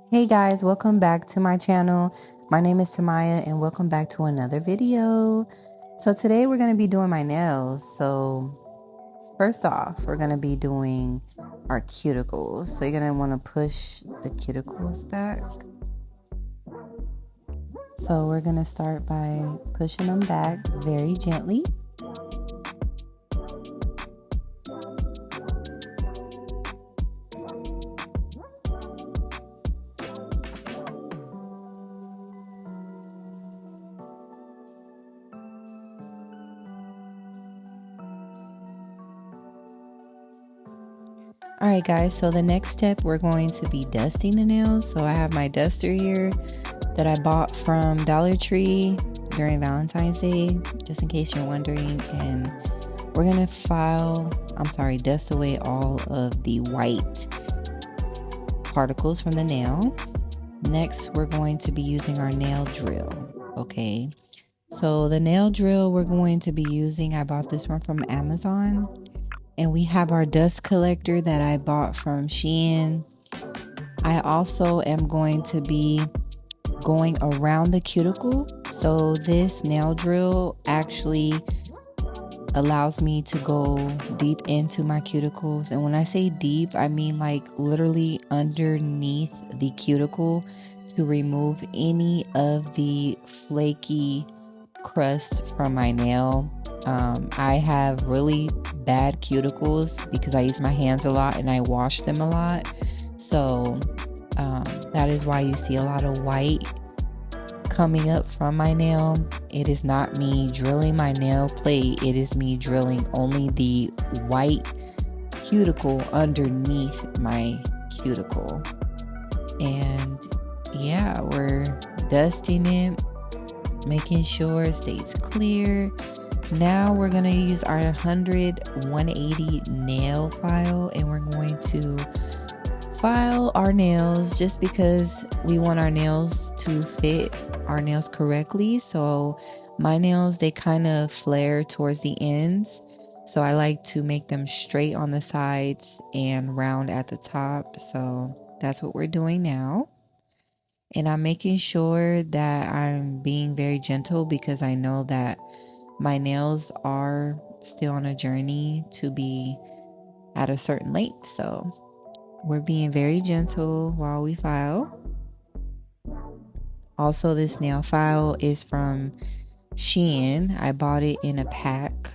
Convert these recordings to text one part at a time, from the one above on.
Hey guys, welcome back to my channel. My name is Tamaya and welcome back to another video. So today we're going to be doing my nails. So first off, we're going to be doing our cuticles. So you're going to want to push the cuticles back. So we're going to start by pushing them back very gently. Alright guys, so the next step we're going to be dusting the nails. So I have my duster here that I bought from Dollar Tree during Valentine's Day, just in case you're wondering. And we're going to dust away all of the white particles from the nail. Next, we're going to be using our nail drill, okay? So the nail drill we're going to be using, I bought this one from Amazon. And we have our dust collector that I bought from Shein. I also am going to be going around the cuticle. So this nail drill actually allows me to go deep into my cuticles. And when I say deep, I mean like literally underneath the cuticle to remove any of the flaky crust from my nail. I have really bad cuticles because I use my hands a lot and I wash them a lot. So that is why you see a lot of white coming up from my nail. It is not me drilling my nail plate. It is me drilling only the white cuticle underneath my cuticle. And yeah, we're dusting it, making sure it stays clear. Now we're going to use our 180 nail file and we're going to file our nails just because we want our nails to fit our nails correctly. So my nails, they kind of flare towards the ends. So I like to make them straight on the sides and round at the top. So that's what we're doing now. And I'm making sure that I'm being very gentle because I know that my nails are still on a journey to be at a certain length. So we're being very gentle while we file. Also, this nail file is from Shein. I bought it in a pack.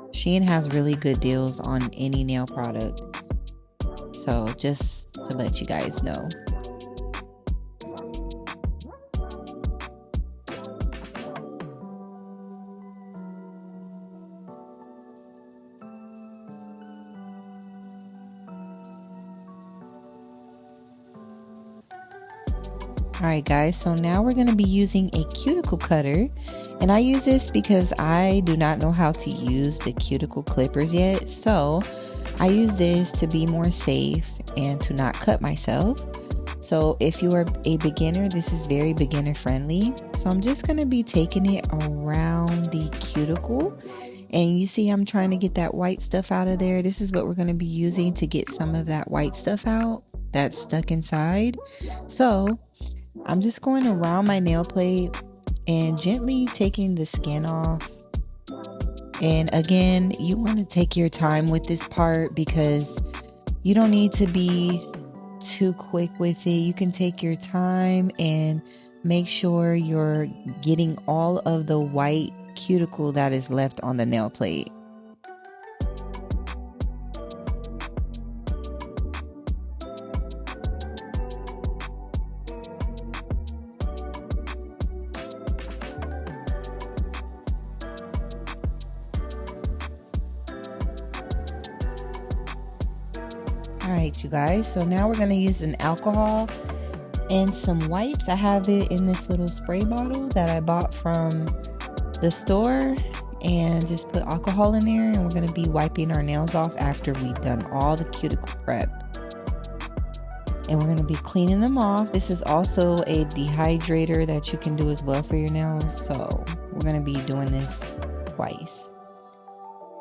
Shein has really good deals on any nail product. So just to let you guys know. Alright guys, so now we're going to be using a cuticle cutter, and I use this because I do not know how to use the cuticle clippers yet, so I use this to be more safe and to not cut myself. So if you are a beginner, this is very beginner friendly. So I'm just going to be taking it around the cuticle, and you see I'm trying to get that white stuff out of there. This is what we're going to be using to get some of that white stuff out that's stuck inside. So I'm just going around my nail plate and gently taking the skin off. And again, you want to take your time with this part because you don't need to be too quick with it. You can take your time and make sure you're getting all of the white cuticle that is left on the nail plate. Alright you guys, so now we're going to use an alcohol and some wipes. I have it in this little spray bottle that I bought from the store, and just put alcohol in there, and we're going to be wiping our nails off after we've done all the cuticle prep. And we're going to be cleaning them off. This is also a dehydrator that you can do as well for your nails, so we're going to be doing this twice.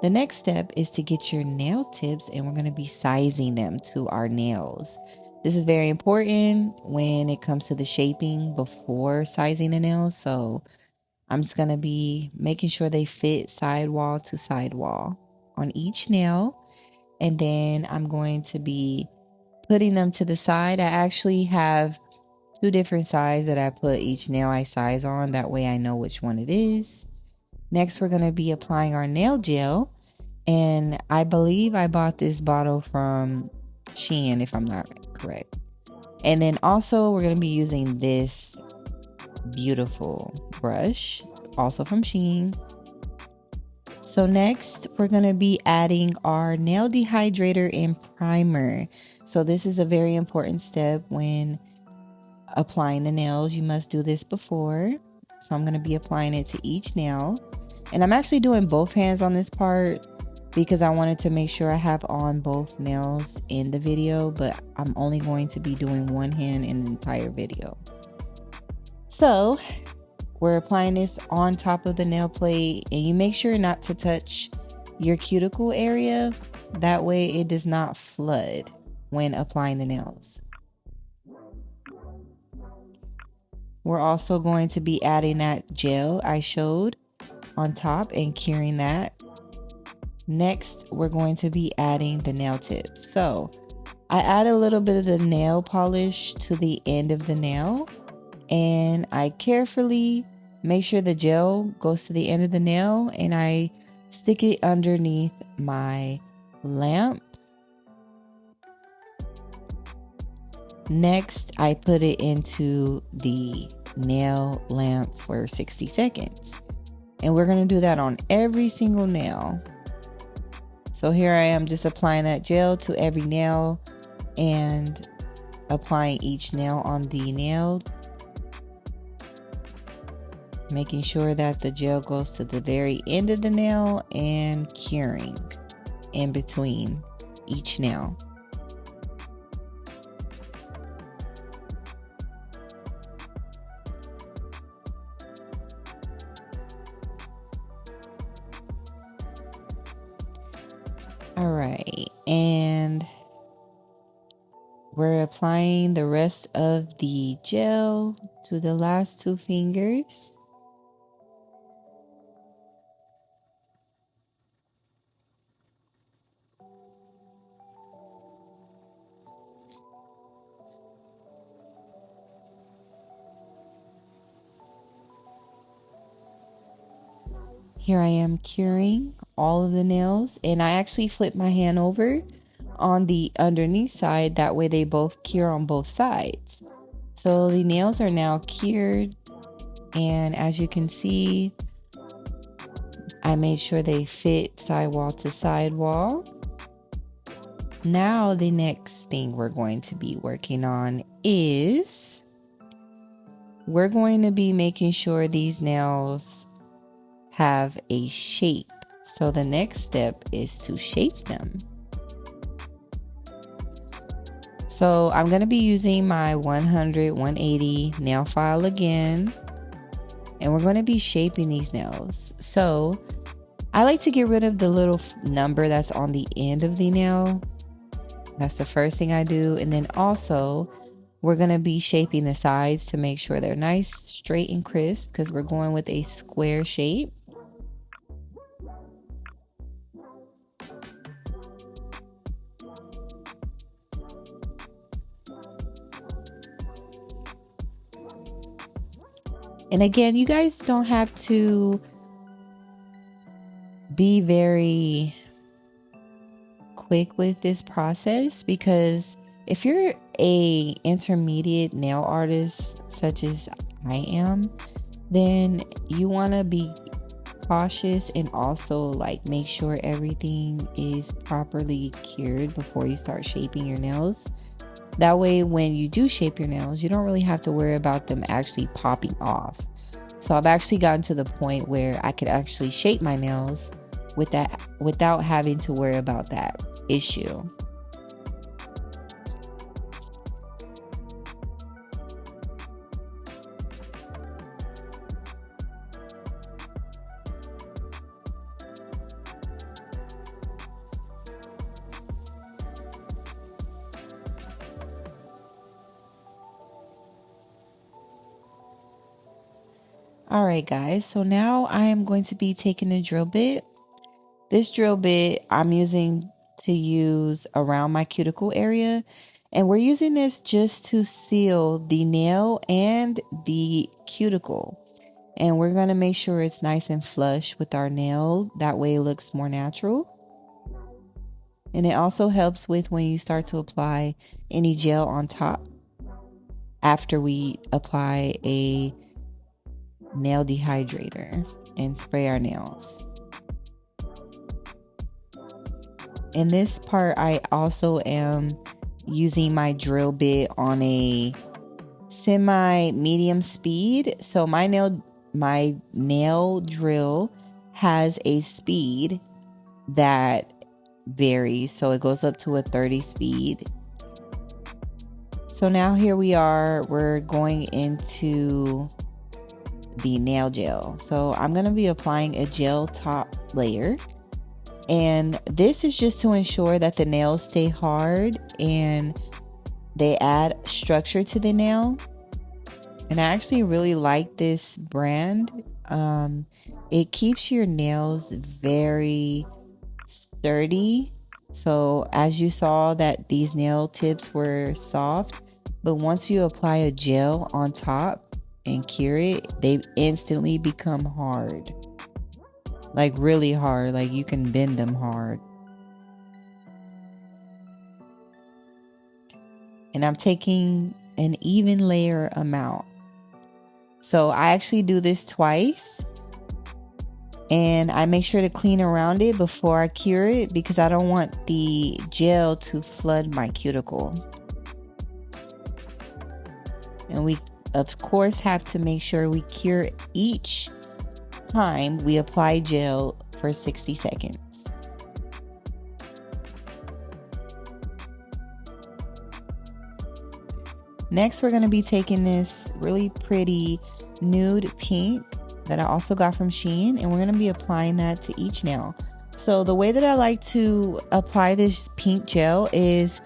The next step is to get your nail tips, and we're going to be sizing them to our nails. This is very important when it comes to the shaping before sizing the nails. So I'm just going to be making sure they fit sidewall to sidewall on each nail. And then I'm going to be putting them to the side. I actually have 2 different sides that I put each nail I size on. That way I know which one it is. Next, we're going to be applying our nail gel. And I believe I bought this bottle from Shein, if I'm not correct. And then also we're going to be using this beautiful brush, also from Shein. So next, we're going to be adding our nail dehydrator and primer. So this is a very important step when applying the nails. You must do this before. So I'm going to be applying it to each nail. And I'm actually doing both hands on this part because I wanted to make sure I have on both nails in the video, but I'm only going to be doing one hand in the entire video. So we're applying this on top of the nail plate, and you make sure not to touch your cuticle area. That way it does not flood when applying the nails. We're also going to be adding that gel I showed on top and curing that. Next, we're going to be adding the nail tips. So I add a little bit of the nail polish to the end of the nail, and I carefully make sure the gel goes to the end of the nail, and I stick it underneath my lamp. Next, I put it into the nail lamp for 60 seconds. And we're going to do that on every single nail. So here I am just applying that gel to every nail and applying each nail on the nail, making sure that the gel goes to the very end of the nail and curing in between each nail. All right, and we're applying the rest of the gel to the last 2 fingers. Here I am curing all of the nails, and I actually flip my hand over on the underneath side. That way they both cure on both sides. So the nails are now cured, and as you can see, I made sure they fit sidewall to sidewall. Now the next thing we're going to be working on is we're going to be making sure these nails have a shape. So the next step is to shape them. So I'm going to be using my 100/180 nail file again, and we're going to be shaping these nails. So I like to get rid of the little number that's on the end of the nail. That's the first thing I do. And then also we're going to be shaping the sides to make sure they're nice, straight, and crisp because we're going with a square shape. And again, you guys don't have to be very quick with this process, because if you're a intermediate nail artist such as I am, then you want to be cautious and also make sure everything is properly cured before you start shaping your nails. That way, when you do shape your nails, you don't really have to worry about them actually popping off. So I've actually gotten to the point where I could actually shape my nails without having to worry about that issue. All right, guys. So now I am going to be taking a drill bit. This drill bit I'm using to use around my cuticle area. And we're using this just to seal the nail and the cuticle. And we're going to make sure it's nice and flush with our nail. That way it looks more natural. And it also helps with when you start to apply any gel on top after we apply a nail dehydrator and spray our nails. In this part, I also am using my drill bit on a semi-medium speed. So my nail drill has a speed that varies. So it goes up to a 30 speed. So now here we are, we're going into the nail gel. So I'm going to be applying a gel top layer. And this is just to ensure that the nails stay hard and they add structure to the nail. And I actually really like this brand. It keeps your nails very sturdy. So as you saw that these nail tips were soft, but once you apply a gel on top and cure it, they instantly become hard. Like really hard, like you can bend them hard. And I'm taking an even layer amount. So I actually do this twice. And I make sure to clean around it before I cure it because I don't want the gel to flood my cuticle. And we, of course, have to make sure we cure each time we apply gel for 60 seconds. Next, we're going to be taking this really pretty nude pink that I also got from Shein, and we're going to be applying that to each nail. So the way that I like to apply this pink gel is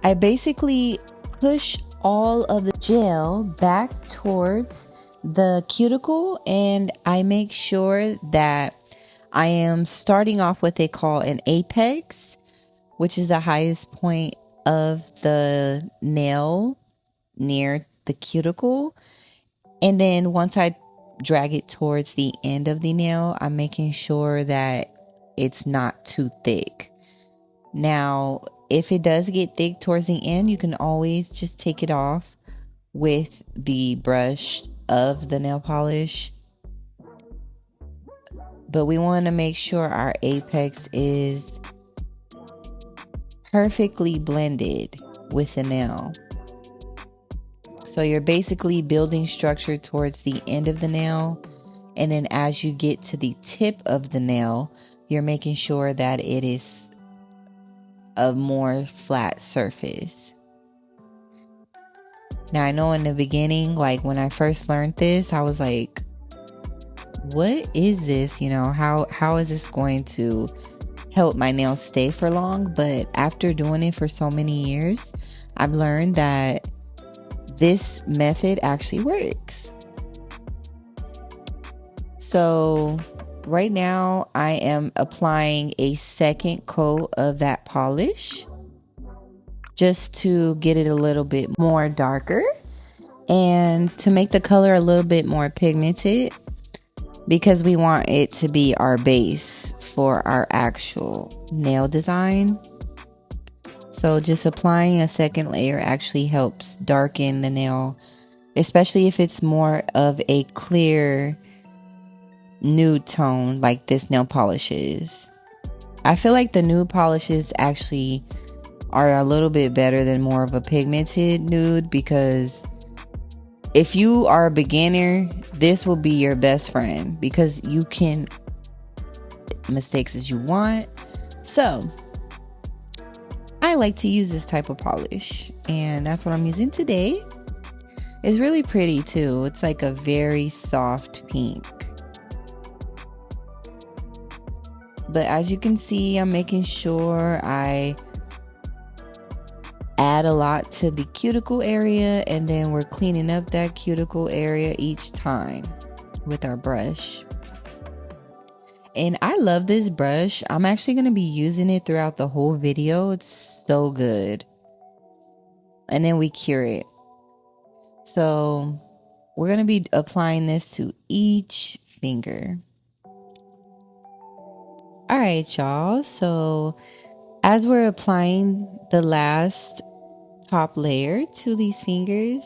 I basically push all of the gel back towards the cuticle, and I make sure that I am starting off what they call an apex, which is the highest point of the nail near the cuticle. And then once I drag it towards the end of the nail, I'm making sure that it's not too thick. Now, if it does get thick towards the end, you can always just take it off with the brush of the nail polish. But we want to make sure our apex is perfectly blended with the nail. So you're basically building structure towards the end of the nail. And then as you get to the tip of the nail, you're making sure that it is a more flat surface. Now, I know in the beginning, like when I first learned this, I was like, what is this? You know, how is this going to help my nails stay for long? But after doing it for so many years, I've learned that this method actually works. So right now I am applying a second coat of that polish just to get it a little bit more darker and to make the color a little bit more pigmented, because we want it to be our base for our actual nail design. So just applying a second layer actually helps darken the nail, especially if it's more of a clear nude tone like this nail polish is. I feel like the nude polishes actually are a little bit better than more of a pigmented nude, because if you are a beginner, this will be your best friend because you can make mistakes as you want. So I like to use this type of polish, and that's what I'm using today. It's really pretty too. It's like a very soft pink. But as you can see, I'm making sure I add a lot to the cuticle area, and then we're cleaning up that cuticle area each time. with our brush. And I love this brush. I'm actually going to be using it throughout the whole video. It's so good. And then we cure it. So we're going to be applying this to each finger. All right, y'all. So as we're applying the last top layer to these fingers,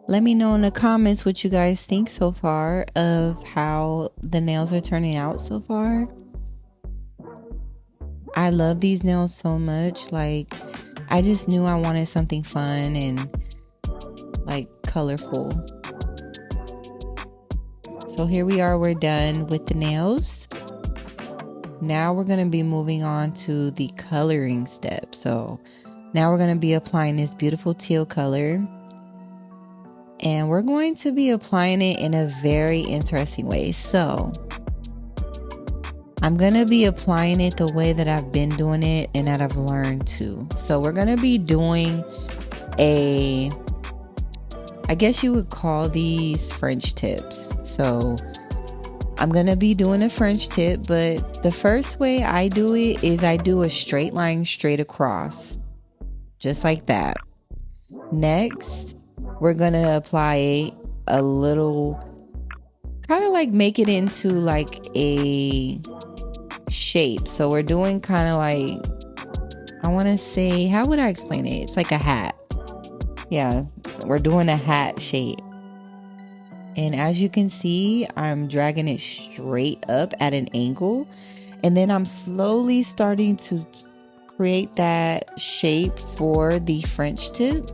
let me know in the comments what you guys think so far of how the nails are turning out so far. I love these nails so much. Like, I just knew I wanted something fun and like colorful. So here we are, we're done with the nails. Now we're going to be moving on to the coloring step. So now we're going to be applying this beautiful teal color. And we're going to be applying it in a very interesting way. So I'm going to be applying it the way that I've been doing it and that I've learned to. So we're going to be doing I guess you would call these French tips. So I'm going to be doing a French tip, but the first way I do it is I do a straight line straight across, just like that. Next, we're going to apply a little, kind of like make it into like a shape. So we're doing kind of like, I want to say, how would I explain it? It's like a hat. Yeah, we're doing a hat shape. And as you can see, I'm dragging it straight up at an angle. And then I'm slowly starting to create that shape for the French tip.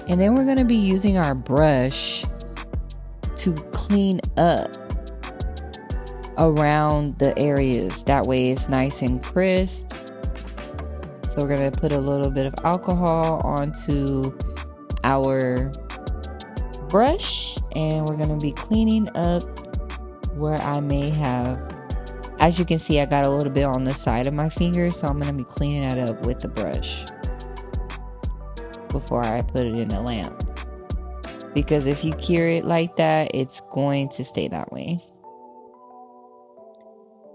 And then we're going to be using our brush to clean up around the areas. That way it's nice and crisp. So we're going to put a little bit of alcohol onto our brush. And we're going to be cleaning up where I may have, as you can see, I got a little bit on the side of my finger. So I'm going to be cleaning that up with the brush before I put it in the lamp, because if you cure it like that, it's going to stay that way.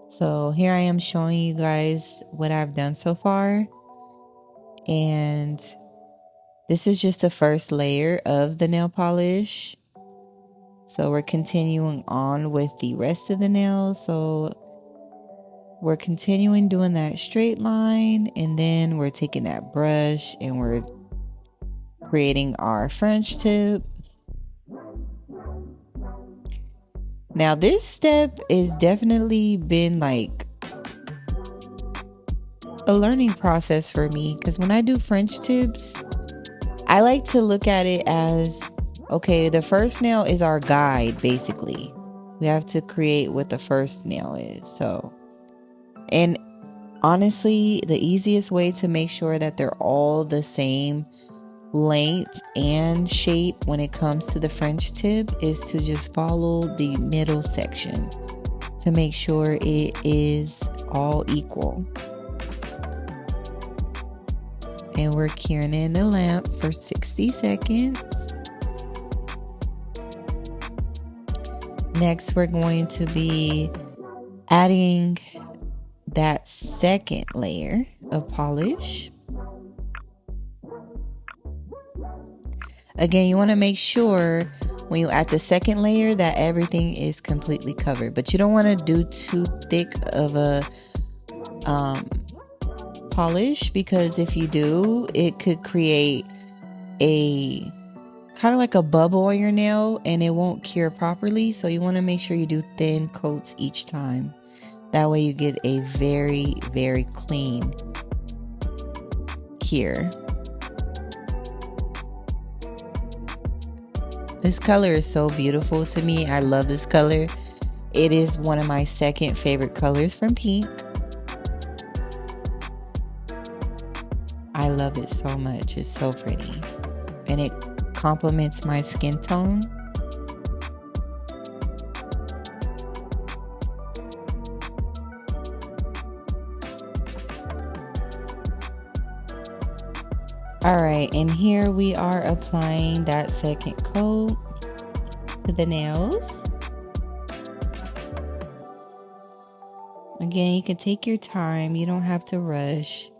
So here I am showing you guys what I've done so far, and this is just the first layer of the nail polish. So we're continuing on with the rest of the nails. So we're continuing doing that straight line, and then we're taking that brush and we're creating our French tip. Now this step is definitely been like a learning process for me, because when I do French tips, I like to look at it as, okay, the first nail is our guide. Basically, we have to create what the first nail is. So, and honestly, the easiest way to make sure that they're all the same length and shape when it comes to the French tip is to just follow the middle section to make sure it is all equal. And we're curing in the lamp for 60 seconds. Next, we're going to be adding that second layer of polish. Again, you want to make sure when you add the second layer that everything is completely covered, but you don't want to do too thick of a polish, because if you do, it could create a kind of like a bubble on your nail and it won't cure properly. So you want to make sure you do thin coats each time. That way you get a very, very clean cure. This color is so beautiful to me. I love this color. It is one of my second favorite colors from Pink. I love it so much. It's so pretty. And it complements my skin tone. All right, and here we are applying that second coat to the nails. Again, you can take your time, you don't have to rush.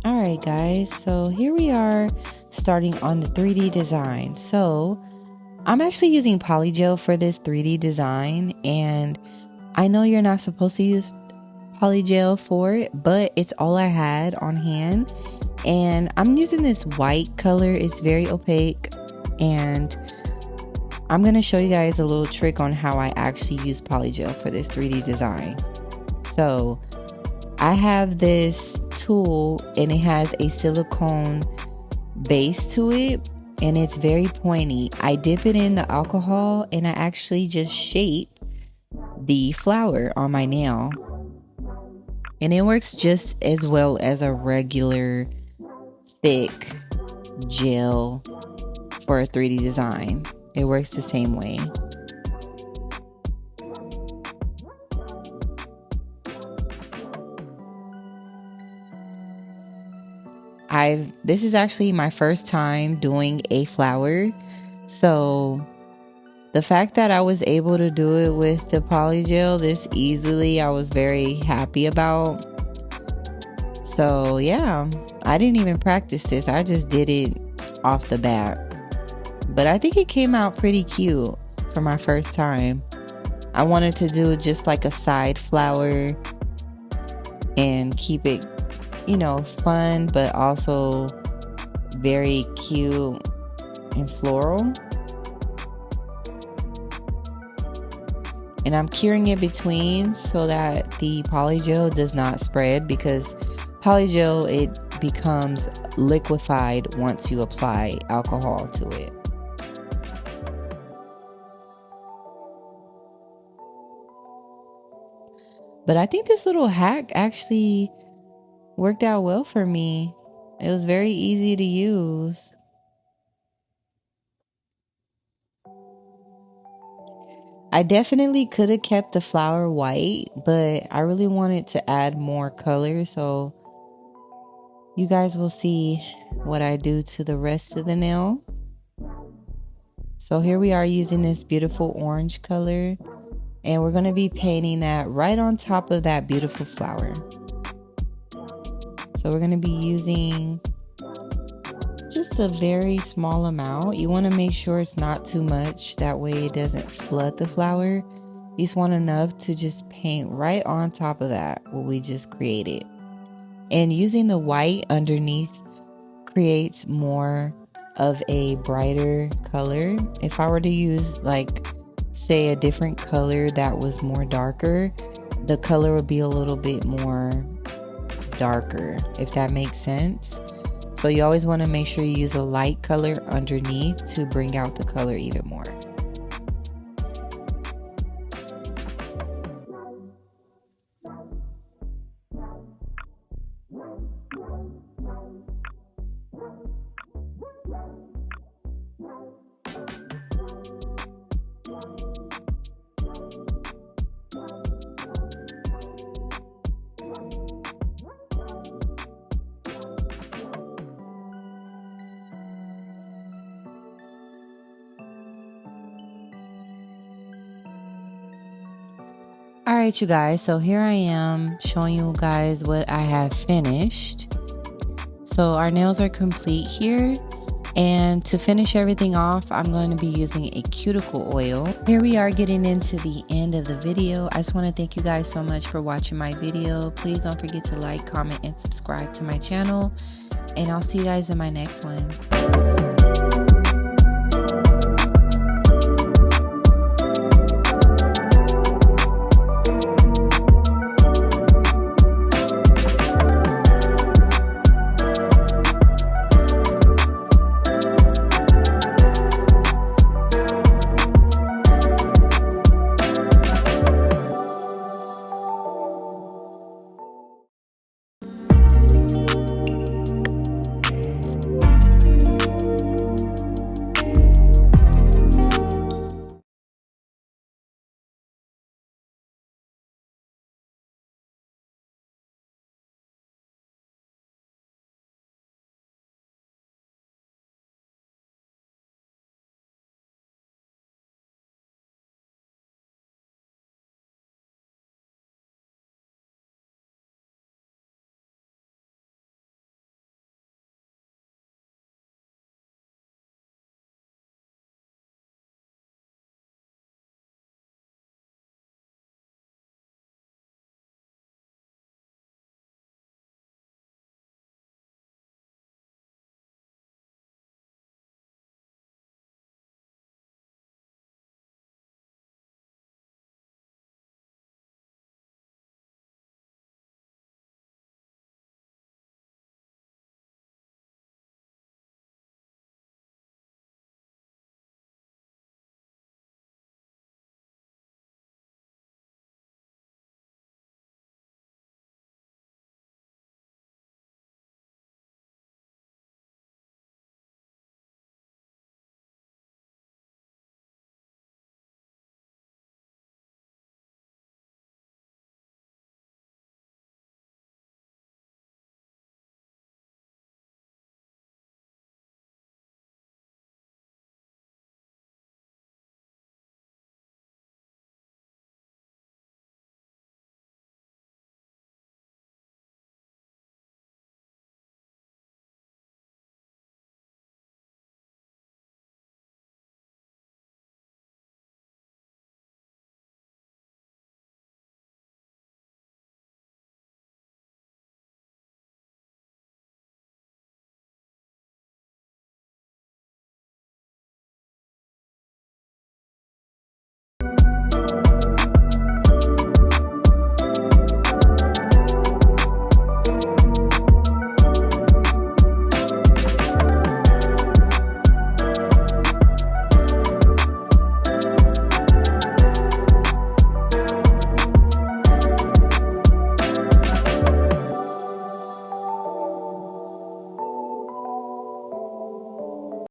All right, guys, so here we are starting on the 3D design. So I'm actually using polygel for this 3D design, and I know you're not supposed to use polygel for it, but it's all I had on hand. And I'm using this white color. It's very opaque, and I'm going to show you guys a little trick on how I actually use polygel for this 3D design. So I have this tool, and it has a silicone base to it, and it's very pointy. I dip it in the alcohol, and I actually just shape the flower on my nail, and it works just as well as a regular thick gel for a 3D design. It works the same way. This is actually my first time doing a flower, so the fact that I was able to do it with the polygel this easily, I was very happy about. So yeah, I didn't even practice this. I just did it off the bat. But I think it came out pretty cute for my first time. I wanted to do just like a side flower and keep it, you know, fun, but also very cute and floral. And I'm curing it between so that the polygel does not spread, because polygel, it becomes liquefied once you apply alcohol to it. But I think this little hack actually worked out well for me. It was very easy to use. I definitely could have kept the flower white, but I really wanted to add more color, so you guys will see what I do to the rest of the nail. So here we are using this beautiful orange color, and we're going to be painting that right on top of that beautiful flower. So we're going to be using just a very small amount. You want to make sure it's not too much, that way it doesn't flood the flower. You just want enough to just paint right on top of that, what we just created. And using the white underneath creates more of a brighter color. If I were to use, like, say a different color that was more darker, the color would be a little bit more darker, if that makes sense. So you always want to make sure you use a light color underneath to bring out the color even more. Alright, you guys, so here I am showing you guys what I have finished. So our nails are complete here, and to finish everything off, I'm going to be using a cuticle oil. Here we are getting into the end of the video. I just want to thank you guys so much for watching my video. Please don't forget to like, comment, and subscribe to my channel, and I'll see you guys in my next one.